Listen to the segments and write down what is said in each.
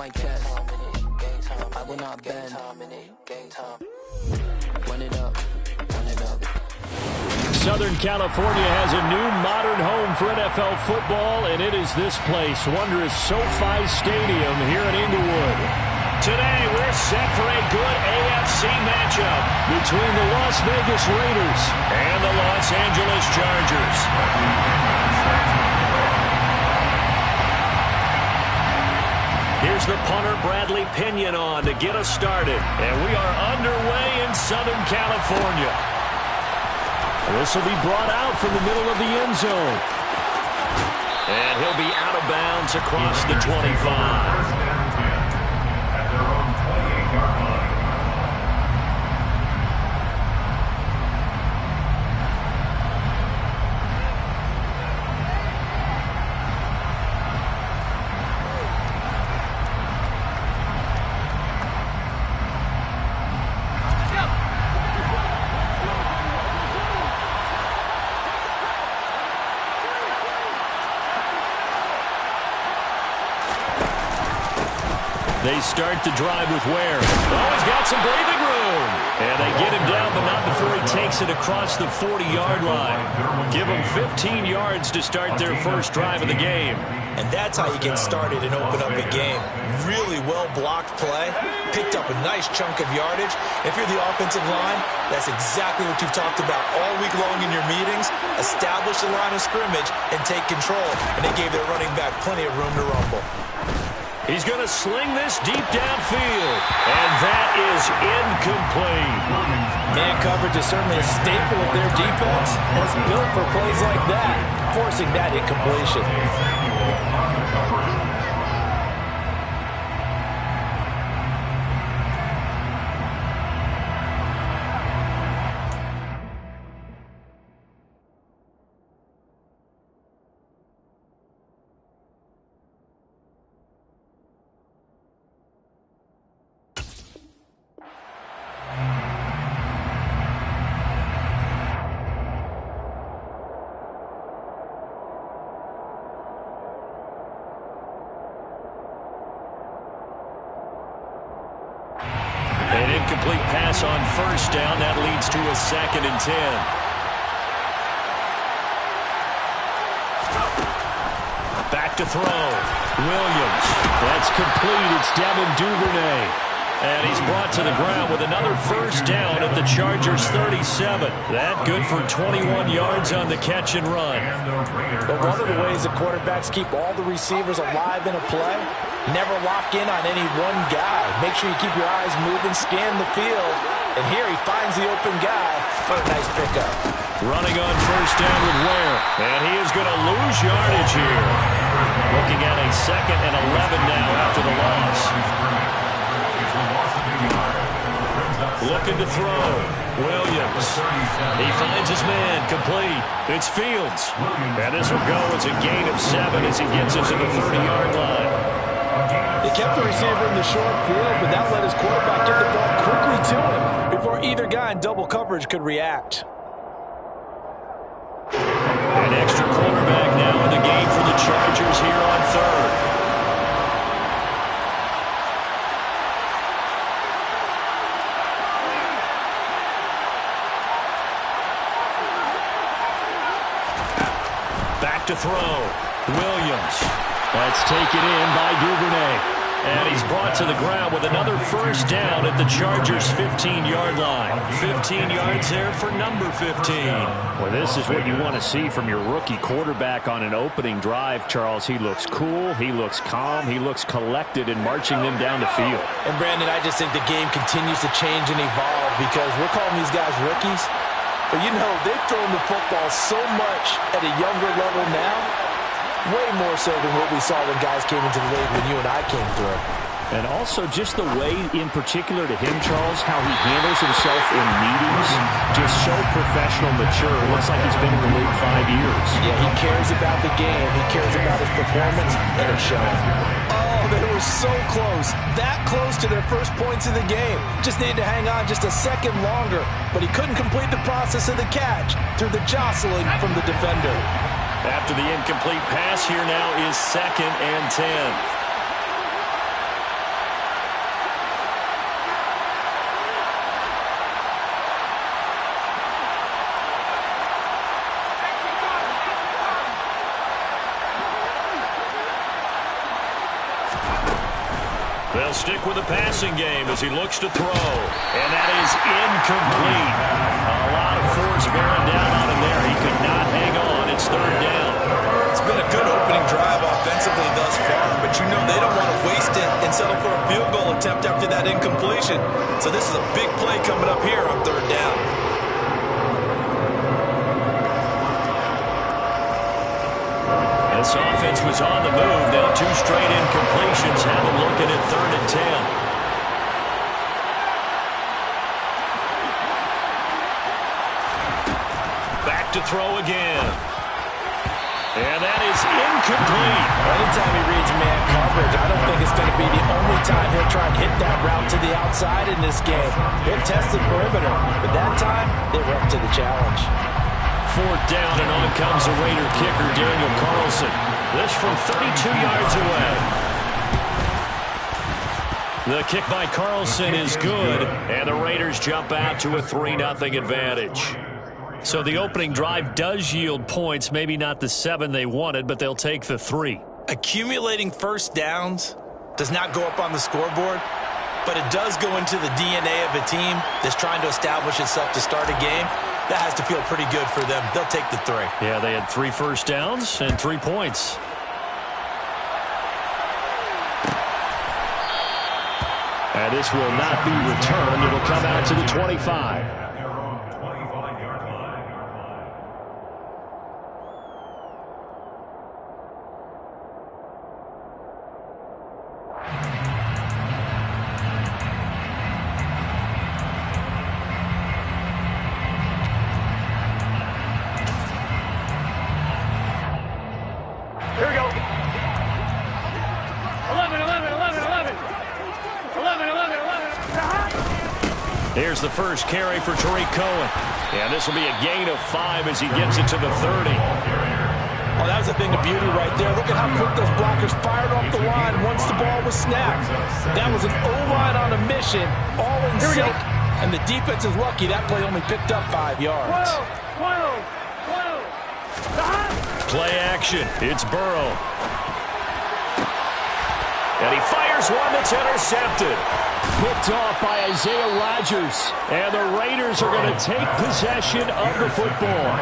my chest. I will not bend. Run it up, run it up. Southern California has a new modern home for NFL football, and it is this place, wondrous SoFi Stadium here in Inglewood. Today, we're set for a good AFC matchup between the Las Vegas Raiders and the Los Angeles Chargers. Here's the punter, Bradley Pinion, on to get us started. And we are underway in Southern California. This will be brought out from the middle of the end zone. And he'll be out of bounds across the 25. They start the drive with Ware. Oh, he's got some breathing room. And they get him down, but not before he takes it across the 40-yard line. Give them 15 yards to start their first drive of the game. And that's how you get started and open up a game. Really well-blocked play. Picked up a nice chunk of yardage. If you're the offensive line, that's exactly what you've talked about all week long in your meetings. Establish the line of scrimmage and take control. And they gave their running back plenty of room to rumble. He's going to sling this deep downfield. And that is incomplete. Man coverage is certainly a staple of their defense. And it's built for plays like that, forcing that incompletion. An incomplete pass on first down. That leads to a 2nd and 10. Back to throw. Williams. That's complete. It's Devin Duvernay. And he's brought to the ground with another first down at the Chargers' 37. That good for 21 yards on the catch and run. But one of the ways the quarterbacks keep all the receivers alive in a play, never lock in on any one guy. Make sure you keep your eyes moving, scan the field. And here he finds the open guy for a nice pickup. Running on first down with Ware. And he is going to lose yardage here. Looking at a 2nd and 11 now after the loss. Looking to throw. Williams. He finds his man. Complete. It's Fields. And this will go as a gain of 7 as he gets it to the 30-yard line. They kept the receiver in the short field, but that let his quarterback get the ball quickly to him before either guy in double coverage could react. An extra quarterback now in the game for the Chargers here on 3rd. Back to throw. Williams. That's taken in by Duvernay. And he's brought to the ground with another first down at the Chargers' 15-yard line. 15 yards there for number 15. Well, this is what you want to see from your rookie quarterback on an opening drive, Charles. He looks cool, he looks calm, he looks collected in marching them down the field. And, Brandon, I just think the game continues to change and evolve because we're calling these guys rookies. But, you know, they've thrown the football so much at a younger level now. Way more so than what we saw when guys came into the league when you and I came through. And also just the way, in particular to him, Charles, how he handles himself in meetings, just so professional, mature. It looks like he's been in the league 5 years. Yeah, he cares about the game. He cares about his performance, and it's showing. Oh, they were so close. That close to their first points in the game. Just needed to hang on just a second longer, but he couldn't complete the process of the catch through the jostling from the defender. After the incomplete pass, here now is 2nd and 10. They'll stick with the passing game as he looks to throw. And that is incomplete. A lot of force bearing down on him there. He could not hang on. It's third down. It's been a good opening drive offensively thus far, but you know they don't want to waste it and settle for a field goal attempt after that incompletion. So this is a big play coming up here on third down. This offense was on the move. Now 2 straight incompletions have them looking at 3rd and 10. Back to throw again. And that is incomplete. Anytime he reads man coverage, I don't think it's going to be the only time he'll try and hit that route to the outside in this game. He'll test the perimeter, but that time they were up to the challenge. 4th down, and on comes the Raider kicker, Daniel Carlson. This from 32 yards away. The kick by Carlson is good, and the Raiders jump out to a 3-0 advantage. So the opening drive does yield points, maybe not the 7 they wanted, but they'll take the 3. Accumulating first downs does not go up on the scoreboard, but it does go into the DNA of a team that's trying to establish itself to start a game. That has to feel pretty good for them. They'll take the 3. Yeah, they had 3 first downs and 3 points. And this will not be returned. It'll come out to the 25. Here's the first carry for Tariq Cohen. And this will be a gain of 5 as he gets it to the 30. Oh, that was a thing of beauty right there. Look at how quick those blockers fired off the line once the ball was snapped. That was an O-line on a mission, all in sync. And the defense is lucky that play only picked up 5 yards. Play action. It's Burrow. And he fires one that's intercepted. Picked off by Isaiah Rodgers. And the Raiders are going to take possession of the football.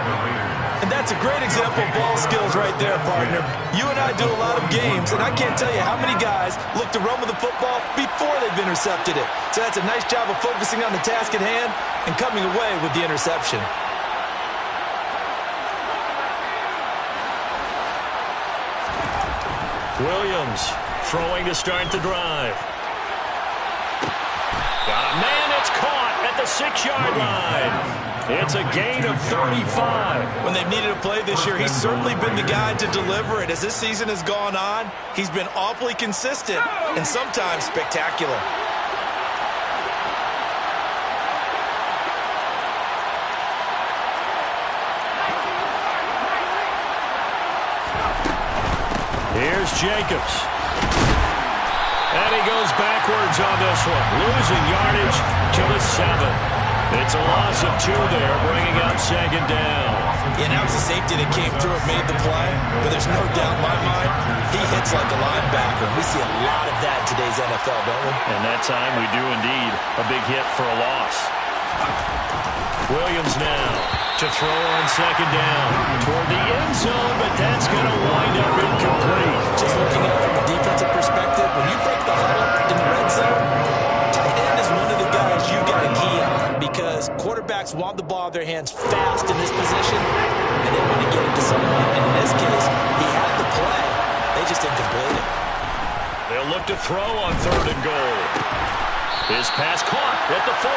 And that's a great example of ball skills right there, partner. You and I do a lot of games, and I can't tell you how many guys look to run with the football before they've intercepted it. So that's a nice job of focusing on the task at hand and coming away with the interception. Williams throwing to start the drive. Got a man that's caught at the 6-yard line. It's a gain of 35. When they've needed a play this year, he's certainly been the guy to deliver it. As this season has gone on, he's been awfully consistent and sometimes spectacular. Here's Jacobs. And he goes backwards on this one, losing yardage to the 7. It's a loss of 2 there, bringing up 2nd down. Yeah, now it's the safety that came through and made the play, but there's no doubt in my mind, he hits like a linebacker. We see a lot of that in today's NFL, don't we? And that time we do indeed. A big hit for a loss. Williams now to throw on 2nd down toward the end zone, but that's going to wind up incomplete. Just looking at it from a defensive perspective, when you break the huddle in the red zone, tight end is one of the guys you got to key on because quarterbacks want the ball in their hands fast in this position, and they want to get it to someone. And in this case, he had the play. They just didn't complete it. They'll look to throw on 3rd and goal. His pass caught at the 4.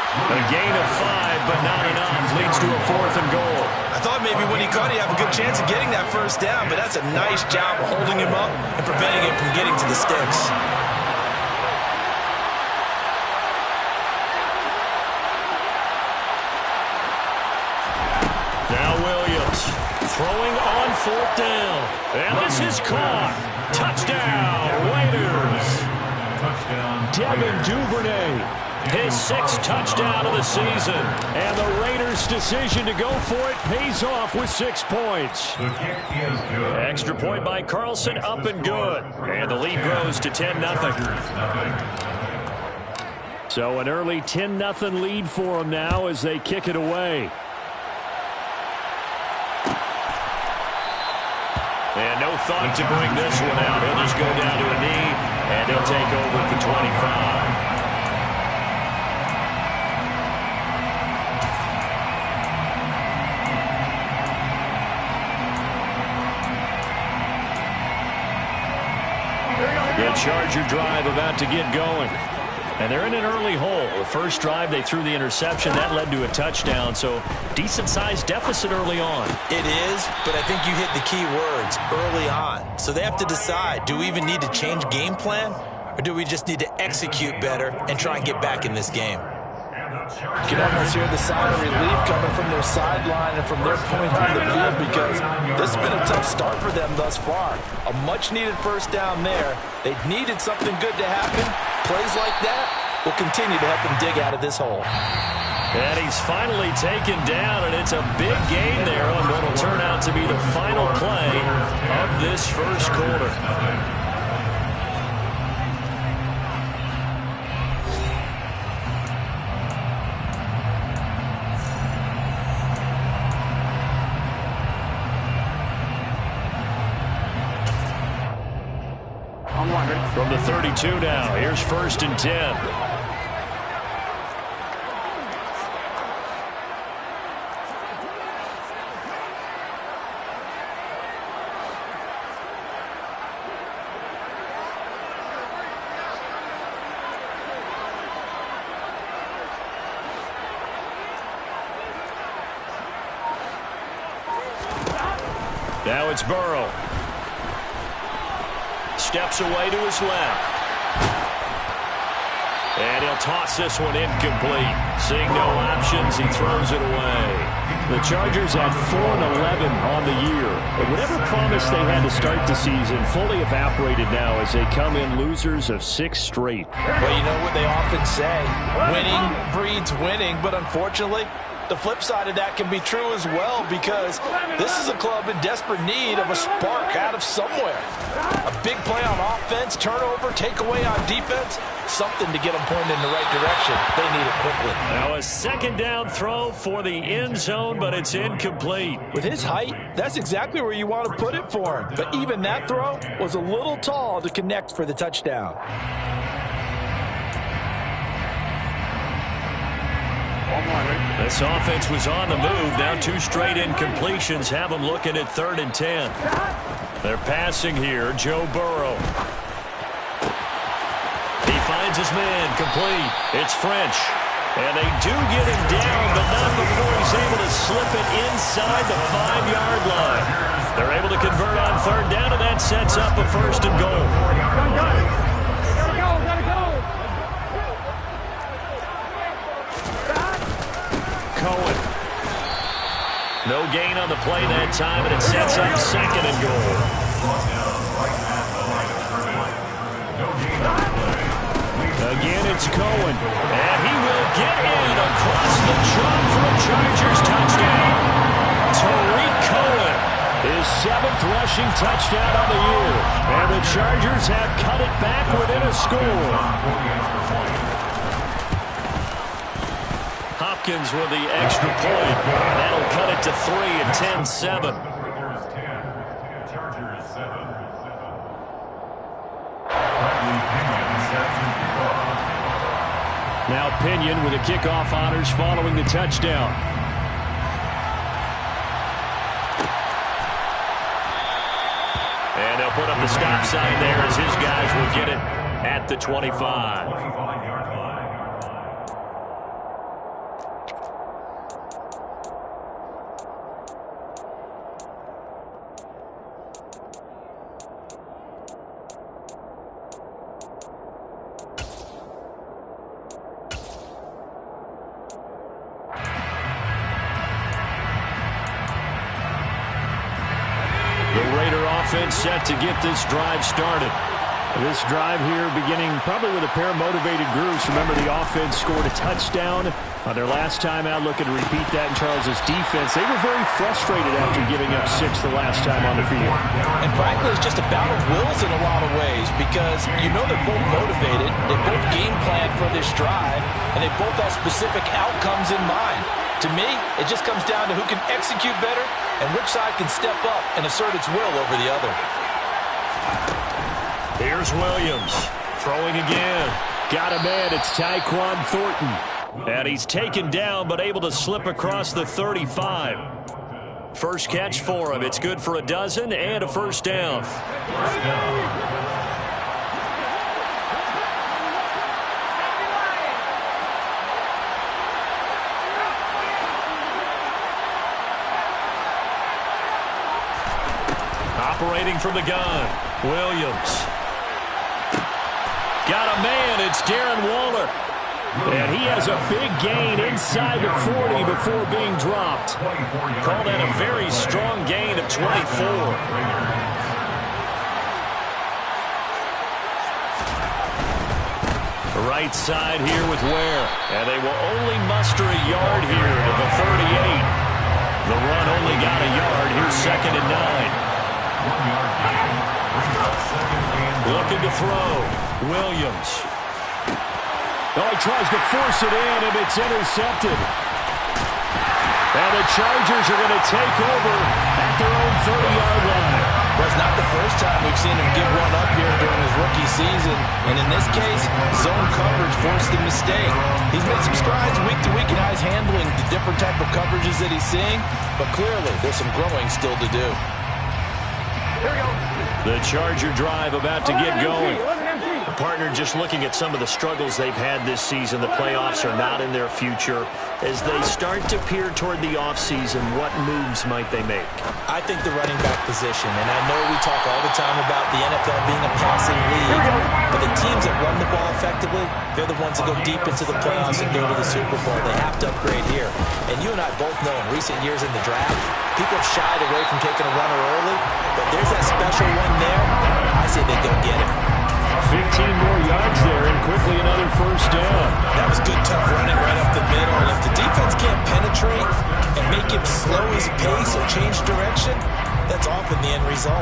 A gain of 5, but not enough. Leads to a 4th and goal. I thought maybe when he caught, he'd have a good chance of getting that first down, but that's a nice job of holding him up and preventing him from getting to the sticks. Now Williams throwing on 4th down. And this is caught. Touchdown, Raiders. Devin Duvernay His 6th touchdown of the season. And the Raiders' decision to go for it pays off with 6 points. Extra point by Carlson, up and good. And the lead grows to 10-0. So an early 10-0 lead for them now as they kick it away. And no thought to bring this one out. He'll just go down to a knee, and he'll take over at the 25. The Charger drive about to get going. And they're in an early hole. The first drive, they threw the interception. That led to a touchdown. So decent-sized deficit early on. It is, but I think you hit the key words, early on. So they have to decide, do we even need to change game plan? Or do we just need to execute better and try and get back in this game? You can almost hear the sigh of relief coming from their sideline and from their point on the field, because this has been a tough start for them thus far. A much-needed first down there. They needed something good to happen. Plays like that will continue to help them dig out of this hole. And he's finally taken down, and it's a big gain there on what will turn out to be the final play of this first quarter. From the 32 now, here's 1st and 10. Now it's Burrow. Steps away to his left. And he'll toss this one incomplete. Seeing no options, he throws it away. The Chargers at 4-11 on the year. And whatever promise they had to start the season fully evaporated now as they come in losers of 6 straight. Well, you know what they often say, winning breeds winning, but unfortunately, the flip side of that can be true as well, because this is a club in desperate need of a spark out of somewhere. A big play on offense, turnover, takeaway on defense, something to get them pointed in the right direction. They need it quickly. Now a 2nd down throw for the end zone, but it's incomplete. With his height, that's exactly where you want to put it for him. But even that throw was a little tall to connect for the touchdown. This offense was on the move. Now 2 straight incompletions have them looking at 3rd and 10. They're passing here. Joe Burrow. He finds his man complete. It's French. And they do get him down, but not before he's able to slip it inside the 5-yard line. They're able to convert on 3rd down, and that sets up a 1st and goal. Cohen. No gain on the play that time, and it sets up 2nd and goal. Again, it's Cohen. And he will get in across the chalk for a Chargers touchdown. Tariq Cohen, his 7th rushing touchdown on the year. And the Chargers have cut it back within a score. Hopkins with the extra point. That'll cut it to 3 and 10-7. Now Pinion with the kickoff honors following the touchdown. And they'll put up the stop sign there as his guys will get it at the 25. Offense set to get this drive started. This drive here beginning probably with a pair of motivated groups. Remember, the offense scored a touchdown on their last time out, looking to repeat that in Charles's defense. They were very frustrated after giving up 6 the last time on the field. And frankly, it's just a battle of wills in a lot of ways because you know they're both motivated, they both game planned for this drive, and they both have specific outcomes in mind. To me, it just comes down to who can execute better and which side can step up and assert its will over the other. Here's Williams, throwing again. Got a man, it's Tyquan Thornton. And he's taken down, but able to slip across the 35. First catch for him. It's good for a dozen and a first down. Operating from the gun, Williams. Got a man, it's Darren Waller. And he has a big gain inside the 40 before being dropped. Call that a very strong gain of 24. Right side here with Ware. And they will only muster a yard here to the 38. The run only got a yard. Here's 2nd and 9. Looking to throw. Williams. Oh, he tries to force it in, and it's intercepted. And the Chargers are going to take over at their own 30-yard line. Well, it's not the first time we've seen him give one up here during his rookie season. And in this case, zone coverage forced the mistake. He's made some strides week to week in how he's handling the different type of coverages that he's seeing. But clearly, there's some growing still to do. Here we go. The Charger drive about to get going. The partner just looking at some of the struggles they've had this season. The playoffs are not in their future. As they start to peer toward the offseason, what moves might they make? I think the running back position, and I know we talk all the time about the NFL being a passing league, but the teams that run the ball effectively, they're the ones that go deep into the playoffs and go to the Super Bowl. They have to upgrade here. And you and I both know in recent years in the draft, people have shied away from taking a runner early, but there's that special one there. I say they go get it. 15 more yards there, and quickly another first down. That was good, tough running right up the middle. And if the defense can't penetrate and make him slow his pace or change direction, that's often the end result.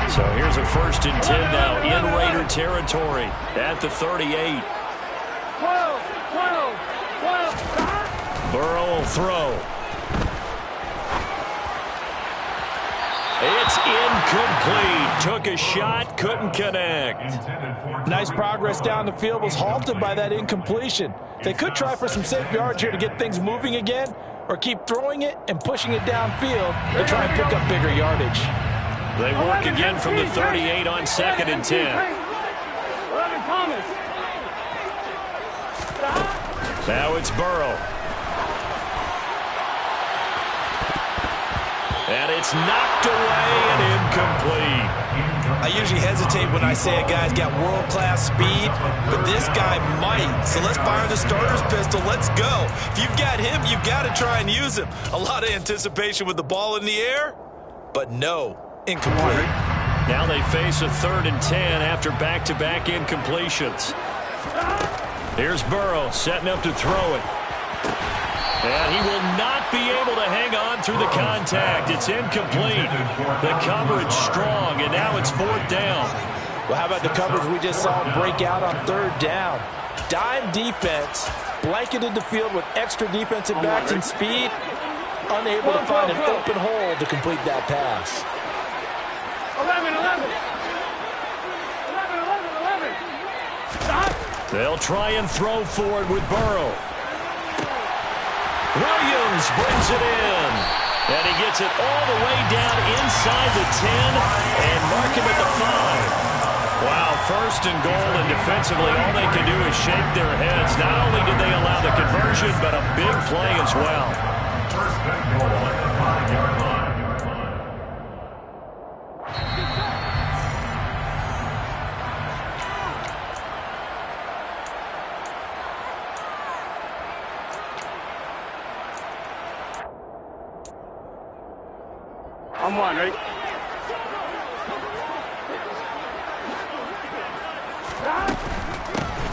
So here's a 1st and 10 now in Raider territory at the 38. Burrow will throw. It's incomplete. Took a shot, couldn't connect. Nice progress down the field, was halted by that incompletion. They could try for some safe yards here to get things moving again, or keep throwing it and pushing it downfield to try and pick up bigger yardage. They work again from the 38 on 2nd and 10. Now it's Burrow. And it's knocked away and incomplete. I usually hesitate when I say a guy's got world-class speed, but this guy might. So let's fire the starter's pistol. Let's go. If you've got him, you've got to try and use him. A lot of anticipation with the ball in the air, but no, incomplete. Now they face a 3rd and 10 after back-to-back incompletions. Here's Burrow setting up to throw it. And he will not be able to hang on through the contact. It's incomplete. The coverage strong, and now it's 4th down. Well, how about the coverage we just saw break out on 3rd down? Dime defense, blanketed the field with extra defensive backs and speed, unable to find an open hole to complete that pass. 11. They'll try and throw for it with Burrow. Williams brings it in. And he gets it all the way down inside the 10 and mark him at the 5. Wow, 1st and goal, and defensively all they can do is shake their heads. Not only did they allow the conversion, but a big play as well. First and goal on the 5-yard line. On one, ready?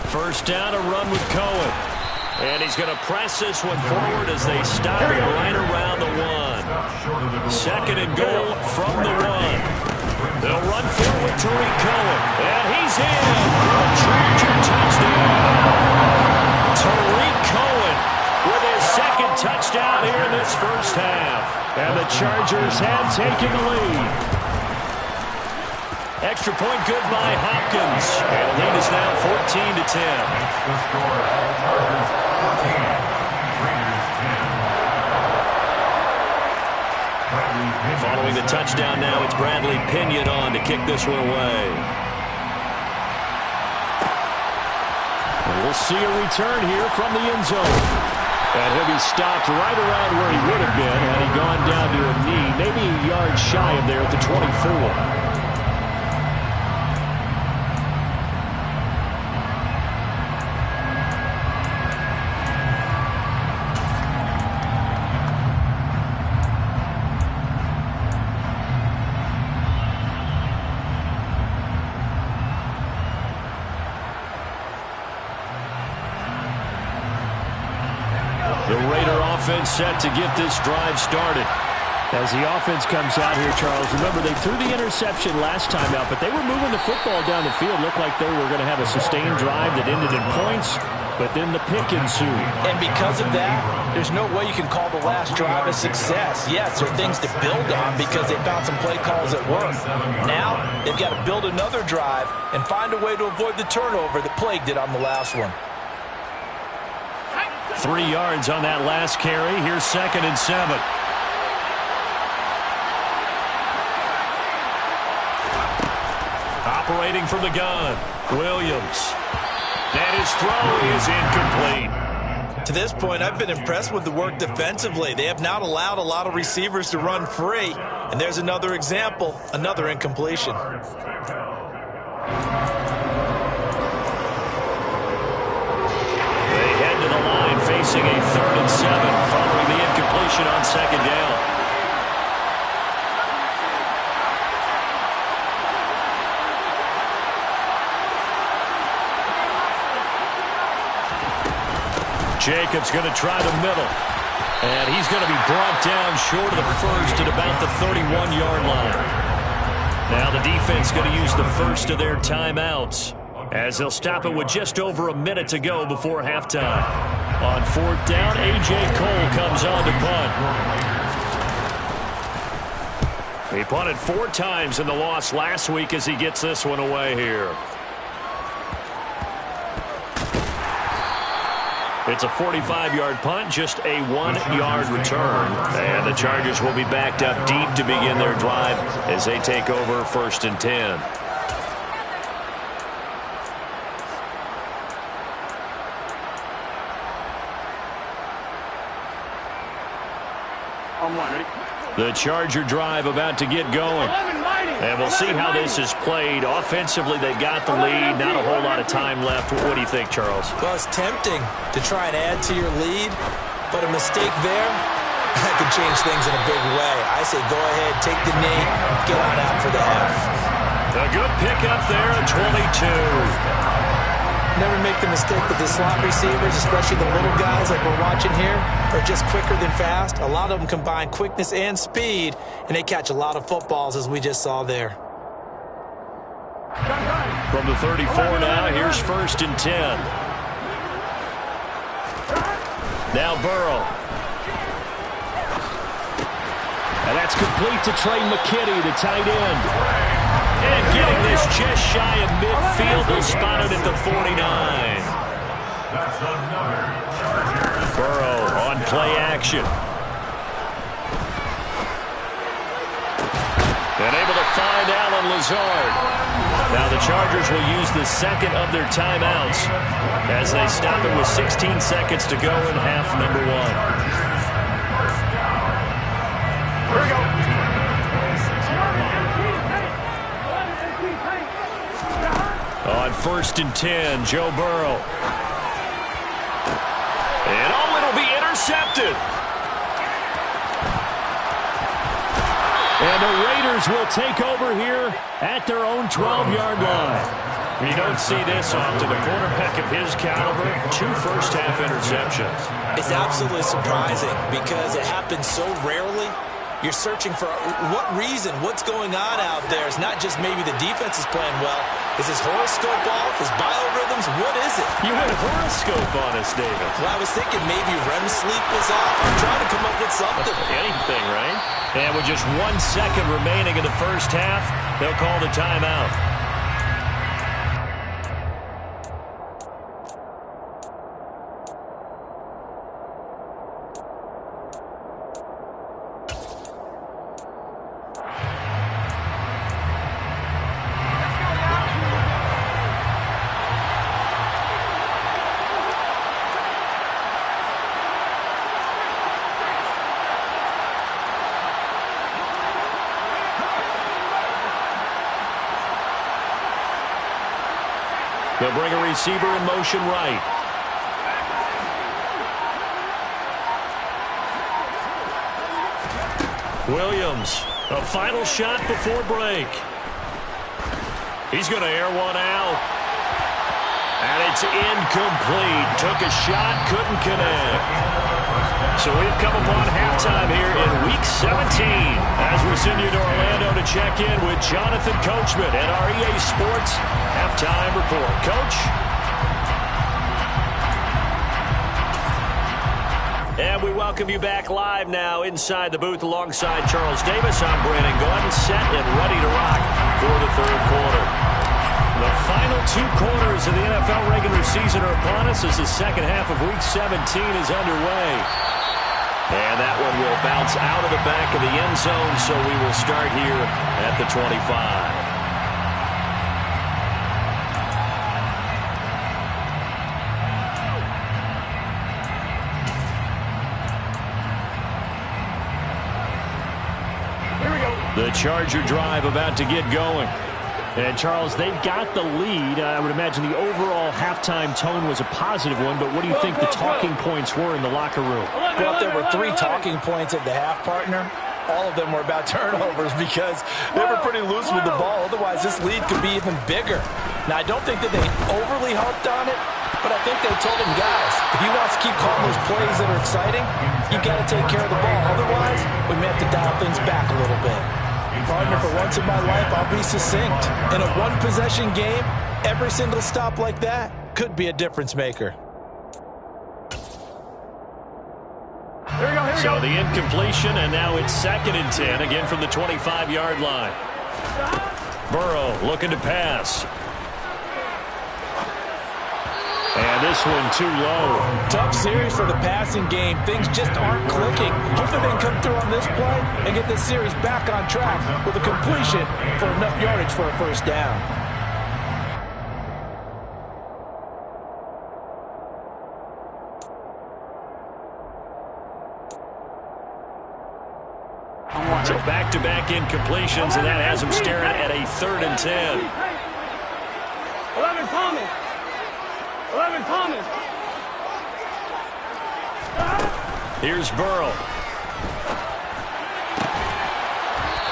First down, a run with Cohen. And he's going to press this one forward as they stop it right around the 1. Second and goal from the 1. They'll run forward to Cohen. And he's in for a Charger touchdown. Tariq Cohen with his second touchdown here in this first half. And the Chargers have taken the lead. Extra point good by Hopkins. And the lead is now 14-10. Following the touchdown now, it's Bradley Pinion on to kick this one away. And we'll see a return here from the end zone. And he'll be stopped right around where he would have been had he gone down to a knee, maybe a yard shy of there at the 24. The Raider offense set to get this drive started. As the offense comes out here, Charles, remember they threw the interception last time out, but they were moving the football down the field. Looked like they were going to have a sustained drive that ended in points, but then the pick ensued. And because of that, there's no way you can call the last drive a success. Yes, there are things to build on because they found some play calls that work. Now, they've got to build another drive and find a way to avoid the turnover that plagued it on the last one. 3 yards on that last carry. Here's 2nd and 7. Operating from the gun, Williams. And his throw is incomplete. To this point, I've been impressed with the work defensively. They have not allowed a lot of receivers to run free. And there's another example, another incompletion. Facing a 3rd and 7 following the incompletion on 2nd down. Jacobs going to try the middle. And he's going to be brought down short of the first at about the 31-yard line. Now the defense going to use the first of their timeouts, as they'll stop it with just over a minute to go before halftime. On 4th down, A.J. Cole comes on to punt. He punted 4 times in the loss last week as he gets this one away here. It's a 45-yard punt, just a 1-yard return. And the Chargers will be backed up deep to begin their drive as they take over 1st and 10. The Charger drive about to get going. And we'll see how this is played. Offensively, they got the lead. Not a whole lot of time left. What do you think, Charles? Well, it's tempting to try and add to your lead, but a mistake there, that could change things in a big way. I say go ahead, take the knee, get on out for the half. A good pickup there at 22. Never make the mistake with the slot receivers, especially the little guys like we're watching here, are just quicker than fast. A lot of them combine quickness and speed, and they catch a lot of footballs, as we just saw there. From the 34 now, here's 1st and 10. Now Burrow. And that's complete to Trey McKitty, the tight end. And getting this just shy of midfield. They'll spot it at the 49. Burrow on play action. And able to find Allen Lazard. Now the Chargers will use the 2nd of their timeouts as they stop it with 16 seconds to go in half number 1. Here we go. On 1st and 10, Joe Burrow. And it'll be intercepted. And the Raiders will take over here at their own 12-yard line. You don't see this often. A quarterback of his caliber, 2 first-half interceptions. It's absolutely surprising because it happens so rarely. You're searching for what reason, what's going on out there. It's not just maybe the defense is playing well. Is his horoscope off? His biorhythms? What is it? You had a horoscope on us, David. Well, I was thinking maybe REM sleep was off. I'm trying to come up with something. Anything, right? And with just 1 second remaining in the first half, they'll call the timeout. They'll bring a receiver in motion right. Williams, a final shot before break. He's going to air one out. And it's incomplete. Took a shot, couldn't connect. So we've come upon halftime here in Week 17 as we send you to Orlando to check in with Jonathan Coachman at our EA Sports Halftime Report. Coach? And we welcome you back live now inside the booth alongside Charles Davis. I'm Brandon Gordon, set and ready to rock for the third quarter. The final 2 quarters of the NFL regular season are upon us as the second half of Week 17 is underway. And that one will bounce out of the back of the end zone, so we will start here at the 25. The Charger drive about to get going. And, Charles, they've got the lead. I would imagine the overall halftime tone was a positive one, but what do you think the talking points were in the locker room? Well, if there were 3 talking points at the half, partner, all of them were about turnovers because they were pretty loose with the ball. Otherwise, this lead could be even bigger. Now, I don't think that they overly harped on it, but I think they told him, guys, if he wants to keep calling those plays that are exciting, you got to take care of the ball. Otherwise, we may have to dial things back a little bit. Partner, for once in my life, I'll be succinct. In a one-possession game, every single stop like that could be a difference maker. So the incompletion, and now it's 2nd and 10, again from the 25-yard line. Burrow looking to pass. And this one too low. Tough series for the passing game. Things just aren't clicking. Hopefully they can come through on this play and get this series back on track with a completion for enough yardage for a first down. So back-to-back incompletions, and that has him staring at a 3rd and 10. 11 Thomas. 11 Thomas. Here's Burrow.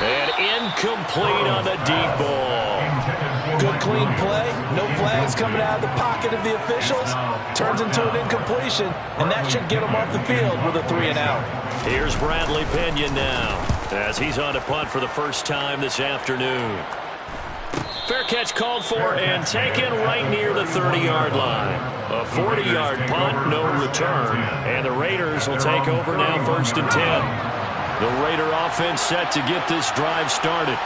And incomplete on the deep ball. Good clean play. No flags coming out of the pocket of the officials. Turns into an incompletion, and that should get him off the field with a 3 and out. Here's Bradley Pinion now as he's on a punt for the first time this afternoon. Fair catch called for and taken right near the 30-yard line. A 40-yard punt, no return. And the Raiders will take over now 1st and 10. The Raider offense set to get this drive started.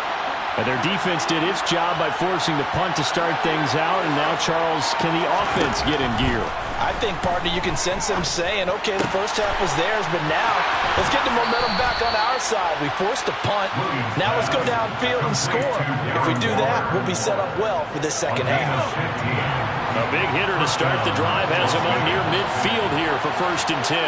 And their defense did its job by forcing the punt to start things out. And now, Charles, can the offense get in gear? I think, partner, you can sense them saying, okay, the first half was theirs, but now let's get the momentum back on our side. We forced a punt. Now let's go downfield and score. If we do that, we'll be set up well for this second half. A big hitter to start the drive has him up near midfield here for 1st and 10.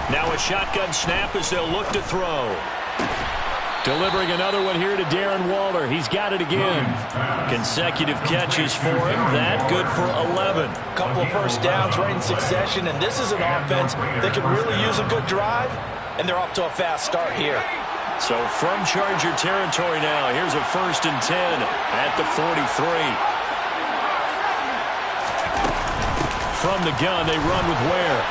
Now a shotgun snap as they'll look to throw. Delivering another one here to Darren Waller. He's got it again. Consecutive catches for him. That good for 11. A couple of first downs right in succession, and this is an offense that could really use a good drive, and they're off to a fast start here. So from Charger territory now, here's a 1st and 10 at the 43. From the gun, they run with Ware.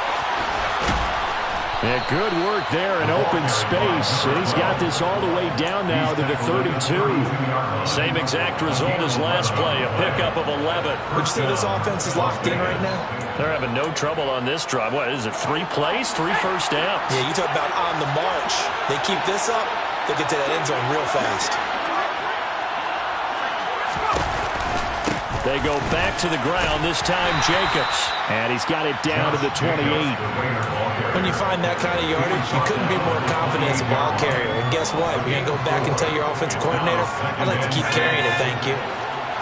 And good work there in open space. And he's got this all the way down now to the 32. Same exact result as last play, a pickup of 11. Would you say this offense is locked in right now? They're having no trouble on this drive. What is it, 3 plays, 3 first downs? Yeah, you talk about on the march. They keep this up, they get to that end zone real fast. They go back to the ground, this time Jacobs. And he's got it down to the 28. When you find that kind of yardage, you couldn't be more confident as a ball carrier. And guess what? You're going to go back and tell your offensive coordinator, I'd like to keep carrying it, thank you.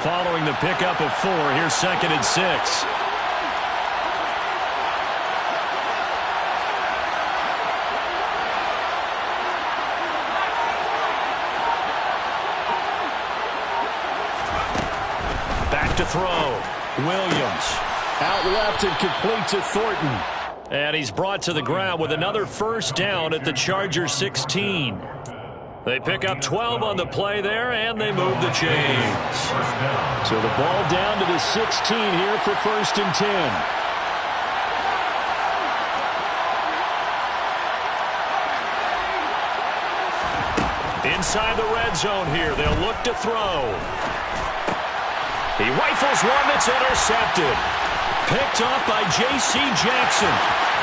Following the pickup of 4, here's 2nd and 6. To throw. Williams out left and complete to Thornton. And he's brought to the ground with another first down at the Chargers 16. They pick up 12 on the play there, and they move the chains. So the ball down to the 16 here for 1st and 10. Inside the red zone here, they'll look to throw. He rifles one that's intercepted. Picked off by J.C. Jackson.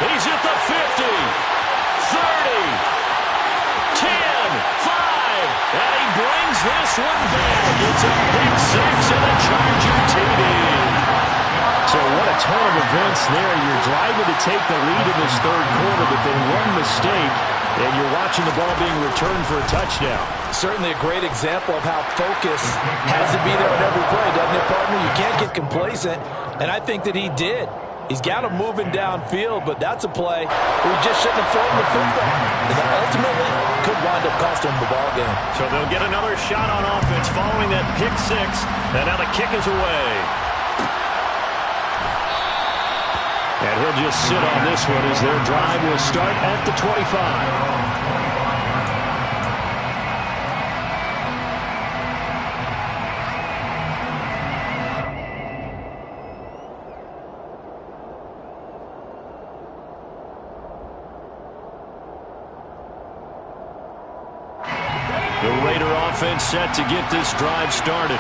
He's at the 50, 30, 10, 5, and he brings this one back. It's a pick 6 and a Charger TD. So what a turn of events there. You're driving to take the lead in this 3rd quarter, but then one mistake, and you're watching the ball being returned for a touchdown. Certainly a great example of how focus has to be there on every play, doesn't it, partner? You can't get complacent, and I think that he did. He's got him moving downfield, but that's a play where he just shouldn't have thrown the football. And that ultimately could wind up costing him the ball game. So they'll get another shot on offense following that pick 6, and now the kick is away. And he'll just sit on this one as their drive will start at the 25. The Raider offense set to get this drive started.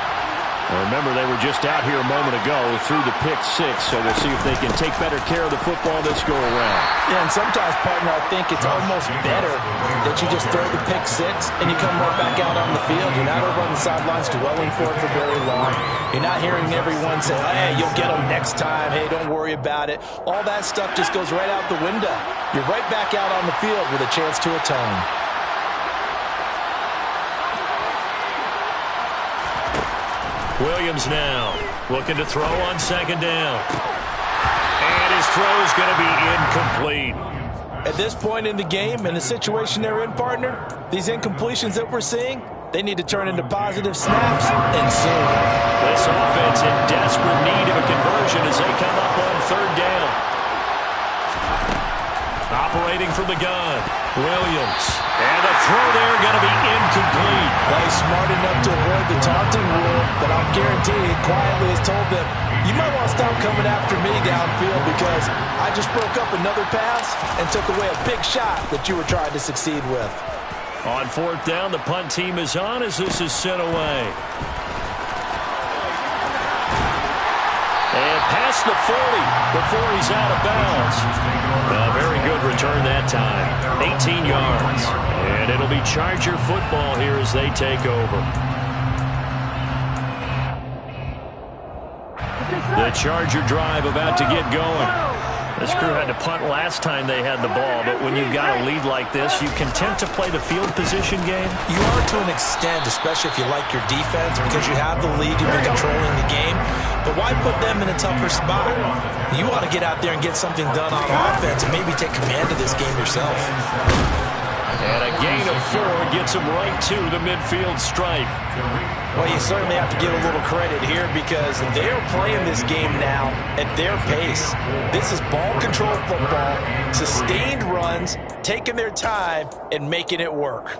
Now remember, they were just out here a moment ago through the pick 6, so we'll see if they can take better care of the football this go-around. Yeah, and sometimes, partner, I think it's almost better that you just throw the pick 6 and you come right back out on the field. You're not over on the sidelines dwelling for it for very long. You're not hearing everyone say, hey, you'll get them next time. Hey, don't worry about it. All that stuff just goes right out the window. You're right back out on the field with a chance to atone. Williams now looking to throw on 2nd down. And his throw is going to be incomplete. At this point in the game, in the situation they're in, partner, these incompletions that we're seeing, they need to turn into positive snaps and soon. This offense in desperate need of a conversion as they come up on 3rd down. Operating from the gun, Williams. And the throw there going to be incomplete. Well, he's smart enough to avoid the taunting rule, but I'm guaranteed quietly has told them, you might want to stop coming after me downfield because I just broke up another pass and took away a big shot that you were trying to succeed with. On 4th down, the punt team is on as this is sent away. And past the 40 before he's out of bounds. A very good return that time. 18 yards. And it'll be Charger football here as they take over. The Charger drive about to get going. This crew had to punt last time they had the ball, but when you've got a lead like this, you content to play the field position game? You are to an extent, especially if you like your defense, because you have the lead, you've been controlling the game. But why put them in a tougher spot? You want to get out there and get something done on offense and maybe take command of this game yourself. And a gain of 4 gets him right to the midfield stripe. Well, you certainly have to give a little credit here because they're playing this game now at their pace. This is ball control football, sustained runs, taking their time, and making it work.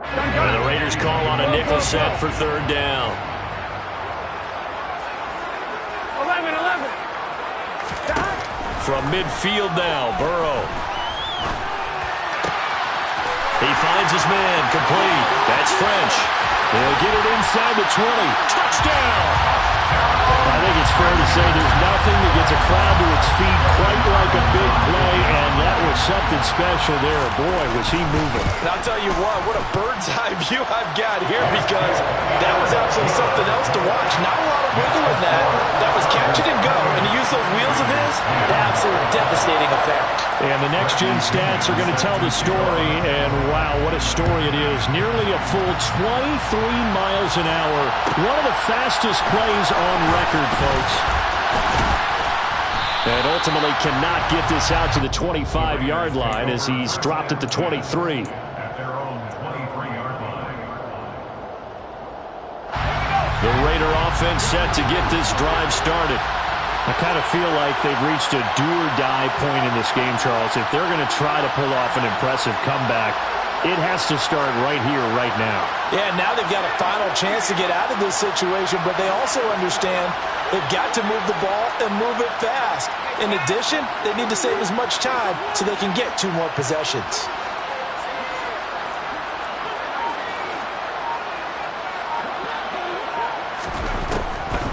And the Raiders call on a nickel set for third down. 11. From midfield now, Burrow. He finds his man, complete. That's French. He'll get it inside the 20. Touchdown! I think it's fair to say there's nothing that gets a crowd to its feet quite like a big play, and that was something special there. Boy, was he moving. And I'll tell you what a bird's eye view I've got here because that was absolutely something else to watch. Not a lot of wiggle in that. That was catch it and go. And to use those wheels of his, absolute devastating effect. And the next-gen stats are going to tell the story, and wow, what a story it is. Nearly a full 23 miles an hour. One of the fastest plays on record, folks. And ultimately cannot get this out to the 25-yard line as he's dropped at the 23. The Raider offense set to get this drive started. I kind of feel like they've reached a do-or-die point in this game, Charles. If they're going to try to pull off an impressive comeback, it has to start right here, right now. Yeah, now they've got a final chance to get out of this situation, but they also understand they've got to move the ball and move it fast. In addition, they need to save as much time so they can get 2 more possessions.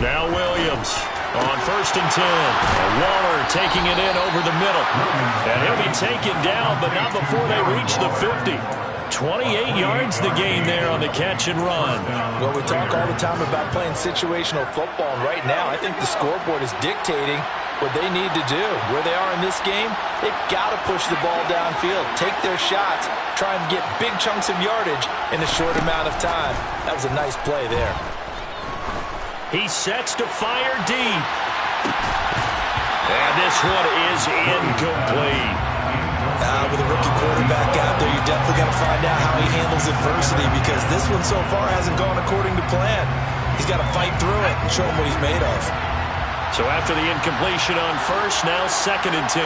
Now Williams on 1st and 10. Waller taking it in over the middle. And he'll be taken down, but not before they reach the 50. 28 yards the gain there on the catch and run. Well, we talk all the time about playing situational football, and right now I think the scoreboard is dictating what they need to do. Where they are in this game, they've got to push the ball downfield, take their shots, try and get big chunks of yardage in a short amount of time. That was a nice play there. He sets to fire deep. And this one is incomplete. With a rookie quarterback out there, you're definitely going to find out how he handles adversity because this one so far hasn't gone according to plan. He's got to fight through it and show him what he's made of. So after the incompletion on 1st, now 2nd and 10.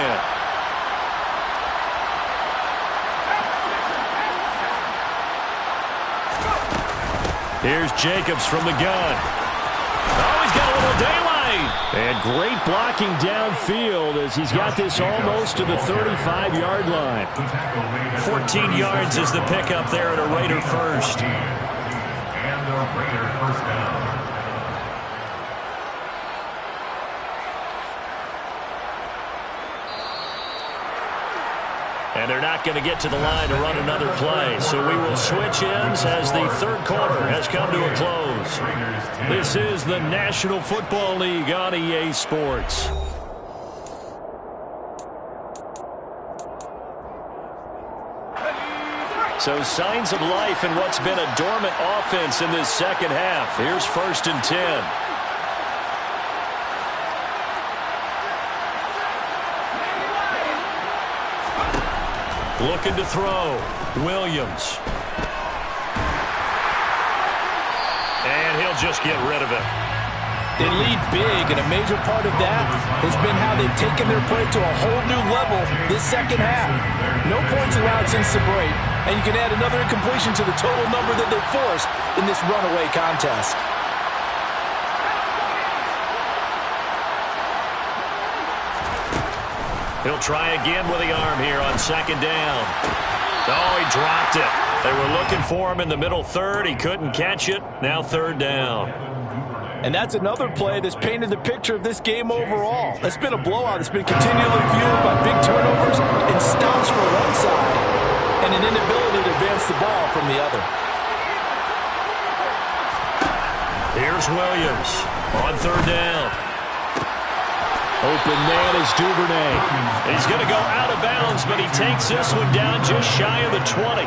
Here's Jacobs from the gun. Oh, he's got a little daylight. And great blocking downfield as he's got this almost to the 35-yard line. 14 yards is the pickup there at a Raider first. And a Raider first down. And they're not going to get to the line to run another play. So we will switch ends as the 3rd quarter has come to a close. This is the National Football League on EA Sports. So signs of life in what's been a dormant offense in this second half. Here's 1st and 10. Looking to throw. Williams. And he'll just get rid of it. They lead big, and a major part of that has been how they've taken their play to a whole new level this second half. No points allowed since the break, and you can add another incompletion to the total number that they forced in this runaway contest. He'll try again with the arm here on 2nd down. Oh, he dropped it. They were looking for him in the middle 3rd. He couldn't catch it. Now 3rd down. And that's another play that's painted the picture of this game overall. It's been a blowout. It's been continually fueled by big turnovers and stops from one side and an inability to advance the ball from the other. Here's Williams on 3rd down. Open man is Duvernay. He's going to go out of bounds, but he takes this one down just shy of the 20.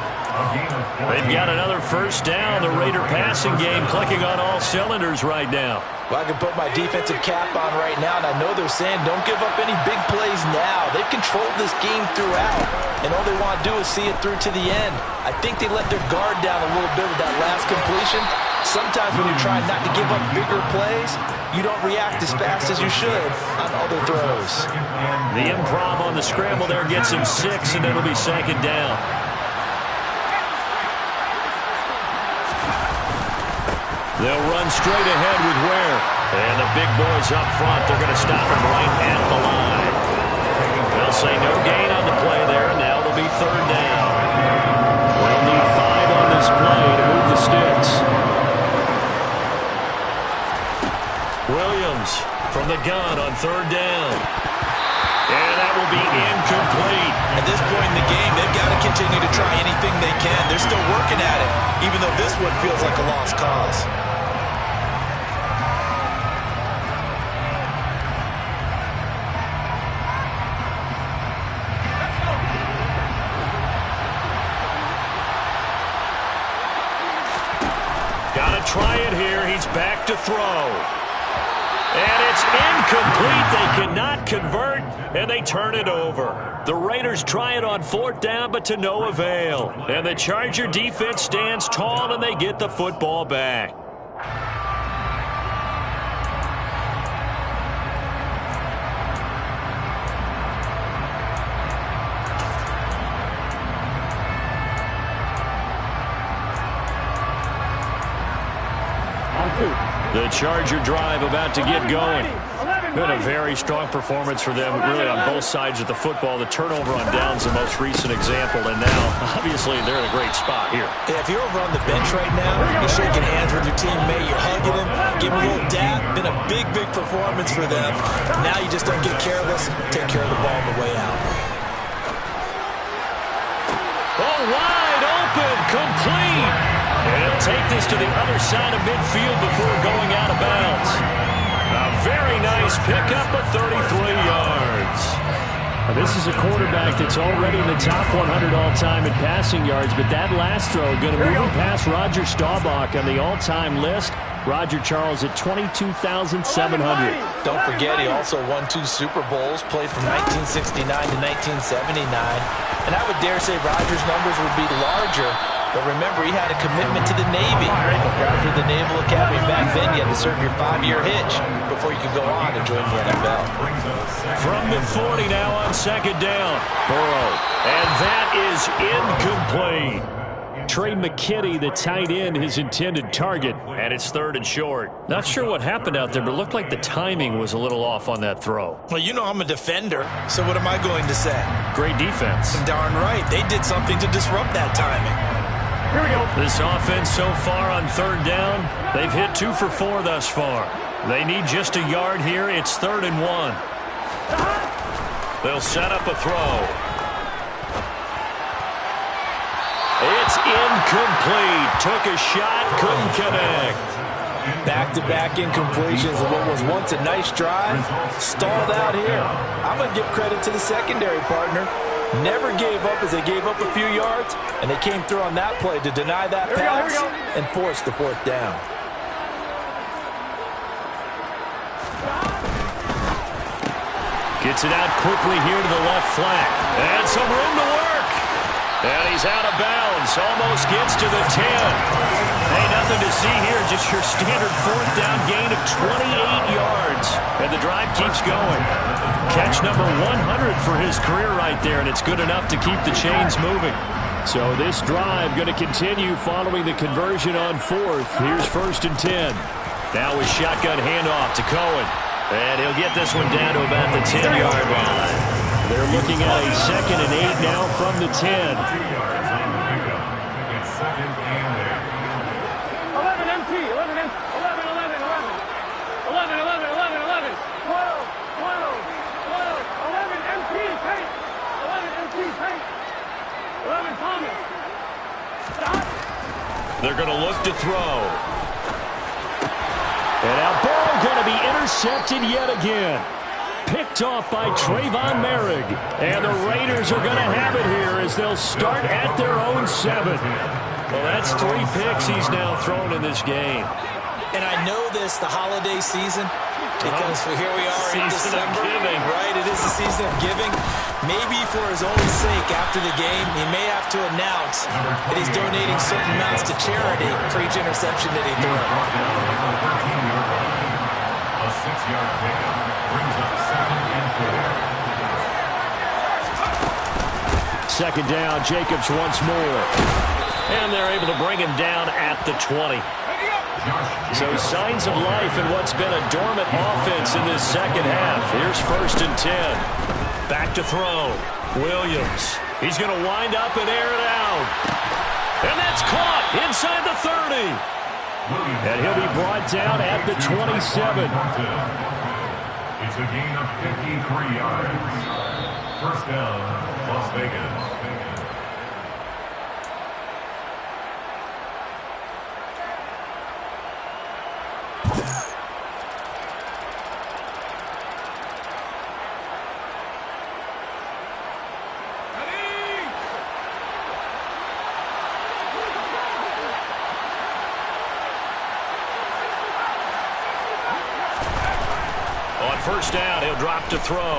They've got another first down. The Raider passing game clicking on all cylinders right now. Well, I can put my defensive cap on right now, and I know they're saying don't give up any big plays now. They've controlled this game throughout, and all they want to do is see it through to the end. I think they let their guard down a little bit with that last completion. Sometimes when you're trying not to give up bigger plays, you don't react as fast as you should on other throws. The improv on the scramble there gets him 6, and it'll be second down. They'll run straight ahead with Ware. And the big boys up front, they're going to stop him right at the line. They'll say no gain on the play there. Now it'll be third down. We'll need 5 on this play to move the sticks. Williams from the gun on third down. And that will be incomplete. At this point in the game, they've got to continue to try anything they can. They're still working at it, even though this one feels like a lost cause. Gotta try it here. He's back to throw. And it's incomplete. They cannot convert, and they turn it over. The Raiders try it on fourth down, but to no avail. And the Charger defense stands tall, and they get the football back. The Charger drive about to get going. Been a very strong performance for them, really, on both sides of the football. The turnover on downs, the most recent example, and now, obviously, they're in a great spot here. Yeah, if you're over on the bench right now, you're shaking hands with your teammate, you're hugging him, giving him a little dab. Been a big, big performance for them. Now you just don't get careless, take care of the ball on the way out. Oh, wide open, complete. And he'll take this to the other side of midfield before going out of bounds. A very nice pickup of 33 yards. Now, this is a quarterback that's already in the top 100 all-time in passing yards, but that last throw going to move him past Roger Staubach on the all-time list. Roger Charles at 22,700. Don't forget, he also won 2 Super Bowls, played from 1969 to 1979. And I would dare say Roger's numbers would be larger. But remember, he had a commitment to the Navy. After the Naval Academy back then, you had to serve your 5-year hitch before you could go on and join the NFL. From the 40 now on second down. Burrow. And that is incomplete. Trey McKitty, the tight end, his intended target. And it's third and short. Not sure what happened out there, but it looked like the timing was a little off on that throw. Well, you know I'm a defender, so what am I going to say? Great defense. Darn right. They did something to disrupt that timing. Here we go. This offense so far on third down, they've hit 2 for 4 thus far. They need just a yard here. It's 3rd and 1. They'll set up a throw. It's incomplete. Took a shot, couldn't connect. Back-to-back incompletions of what was once a nice drive. Stalled out here. I'm going to give credit to the secondary partner. Never gave up as they gave up a few yards, and they came through on that play to deny that pass and force the 4th down. Gets it out quickly here to the left flank. And some room to work. And he's out of bounds. Almost gets to the 10. Hey, nothing to see here. Just your standard 4th down gain of 28 yards. And the drive keeps going. Catch number 100 for his career right there, and it's good enough to keep the chains moving. So this drive going to continue following the conversion on 4th. Here's 1st and 10. Now a shotgun handoff to Cohen. And he'll get this one down to about the 10-yard line. They're looking at a 2nd and 8 now from the 10. 11 MT, 11 MT, 11, 11, 11. 11, 11, 11, 11. 12, 12, 12. 11 MT paint. 11 MT paint. 11 Thomas. Stop. They're going to look to throw. And now ball going to be intercepted yet again. picked off by Trayvon Merrick. And the Raiders are going to have it here as they'll start at their own 7. Well, that's 3 picks he's now thrown in this game. And I know this, the holiday season, because here we are in December. Right, it is the season of giving. Maybe for his own sake, after the game, he may have to announce that he's donating certain amounts to charity for each interception that he threw. A 6-yard pickup brings up 2nd and 4. Second down, Jacobs once more. And they're able to bring him down at the 20. So signs of life in what's been a dormant offense in this second half. Here's 1st and 10. Back to throw. Williams. He's going to wind up and air it out. And that's caught inside the 30. And he'll be brought down at the 27. It's a gain of 53 yards. 1st down, Las Vegas. First down, he'll drop to throw.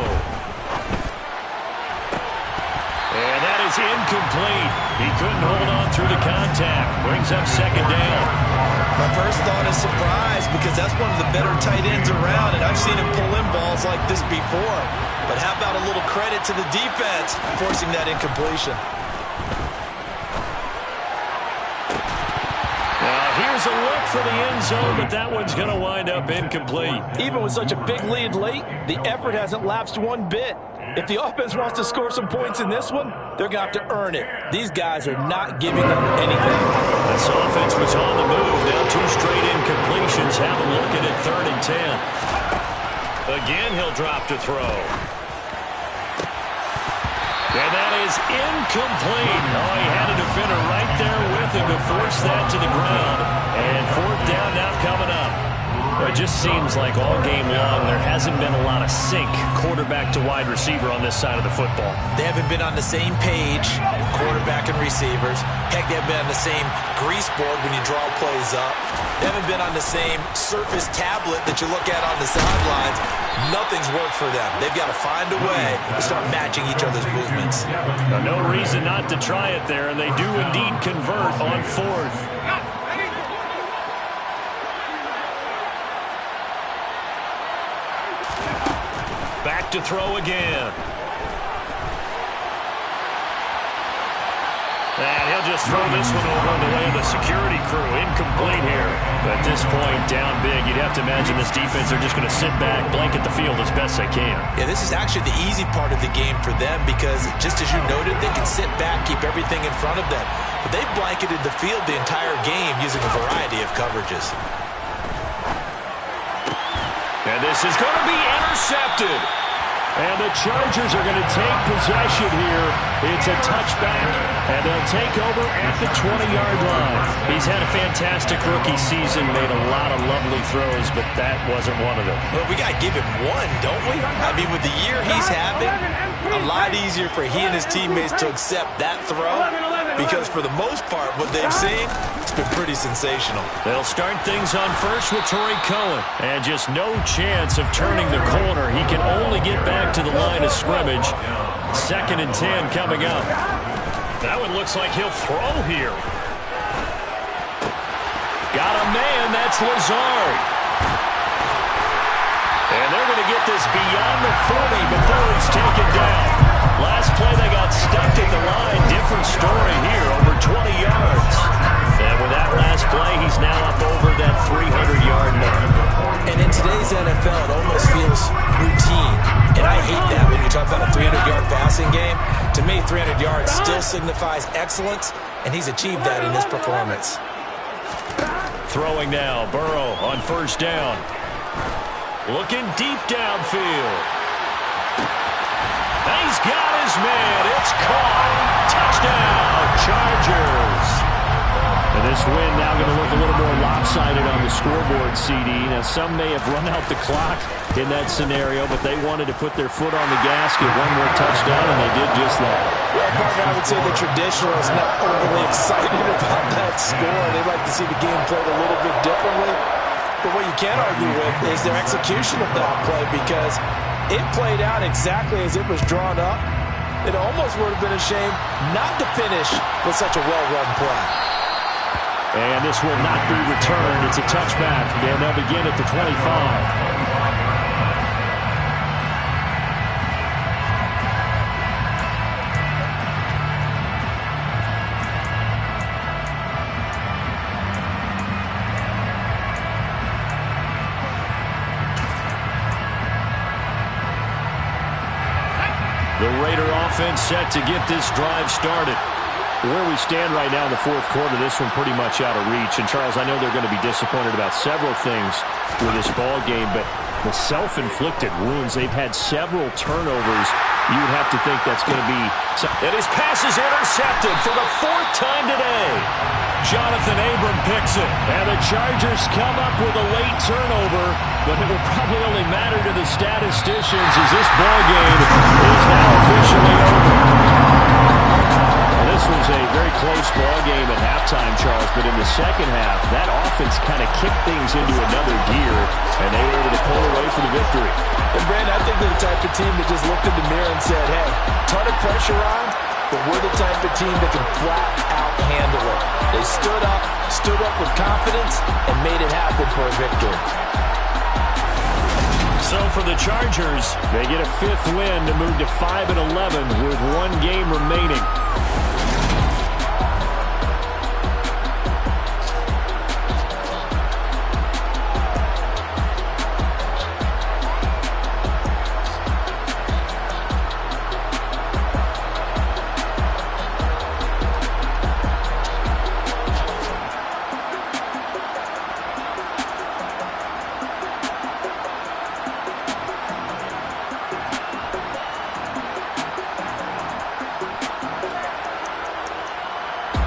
And that is incomplete. He couldn't hold on through the contact. Brings up 2nd down. My first thought is surprise, because that's one of the better tight ends around, and I've seen him pull in balls like this before. But how about a little credit to the defense forcing that incompletion? Here's a look for the end zone, but that one's going to wind up incomplete. Even with such a big lead late, the effort hasn't lapsed one bit. If the offense wants to score some points in this one, they're going to have to earn it. These guys are not giving up anything. This offense was on the move. Now 2 straight incompletions. Have a look at it, 3rd and 10. Again, he'll drop to throw. And that is incomplete. Oh, he had a defender right there with him to force that to the ground. And 4th down now coming up. It just seems like all game long there hasn't been a lot of sync quarterback to wide receiver on this side of the football. They haven't been on the same page, quarterback and receivers. Heck, they haven't been on the same grease board when you draw plays up. They haven't been on the same surface tablet that you look at on the sidelines. Nothing's worked for them. They've got to find a way to start matching each other's movements. Now, no reason not to try it there, and they do indeed convert on 4th. Back to throw again. And he'll just throw this one over on the way of the security crew. Incomplete here. But at this point, down big, you'd have to imagine this defense are just going to sit back, blanket the field as best they can. Yeah, this is actually the easy part of the game for them because, just as you noted, they can sit back, keep everything in front of them. But they've blanketed the field the entire game using a variety of coverages. And this is going to be intercepted. And the Chargers are going to take possession here. It's a touchback, and they'll take over at the 20-yard line. He's had a fantastic rookie season, made a lot of lovely throws, but that wasn't one of them. Well, we got to give him one, don't we? I mean, with the year he's having, a lot easier for he and his teammates to accept that throw because for the most part, what they've seen, it's been pretty sensational. They'll start things on first with Torrey Cohen, and just no chance of turning the corner. He can only get back to the line of scrimmage. 2nd and 10 coming up. That one looks like he'll throw here. Got a man, that's Lazard. And they're going to get this beyond the 40 before he's taken down. Last play they got stuck at the line. Different story here, over 20 yards. And with that last play, he's now up over that 300-yard mark. And in today's NFL, it almost feels routine. And I hate that when you talk about a 300-yard passing game. To me, 300 yards still signifies excellence, and he's achieved that in this performance. Throwing now, Burrow on 1st down. Looking deep downfield. And he's got his man. It's caught. Touchdown, Chargers. And this win now going to look a little more lopsided on the scoreboard, CD. Now, some may have run out the clock in that scenario, but they wanted to put their foot on the gas, get one more touchdown, and they did just that. Well, partner, I would say the traditionalists not overly excited about that score. They'd like to see the game played a little bit differently. But what you can't argue with is their execution of that play, because it played out exactly as it was drawn up. It almost would have been a shame not to finish with such a well-run play. And this will not be returned. It's a touchback, and they'll begin at the 25. The Raider offense set to get this drive started. Where we stand right now in the fourth quarter, this one pretty much out of reach. And, Charles, I know they're going to be disappointed about several things with this ball game, but the self-inflicted wounds, they've had several turnovers. You would have to think that's going to be... And his pass is intercepted for the fourth time today. Jonathan Abram picks it. And the Chargers come up with a late turnover, but it will probably only matter to the statisticians as this ball game is now officially over. This was a very close ball game at halftime, Charles, but in the second half, that offense kind of kicked things into another gear, and they were able to pull away for the victory. And, Brandon, I think they're the type of team that just looked in the mirror and said, hey, ton of pressure on, but we're the type of team that can flat out handle it. They stood up with confidence, and made it happen for a victory. So for the Chargers, they get a fifth win to move to 5-11 with one game remaining.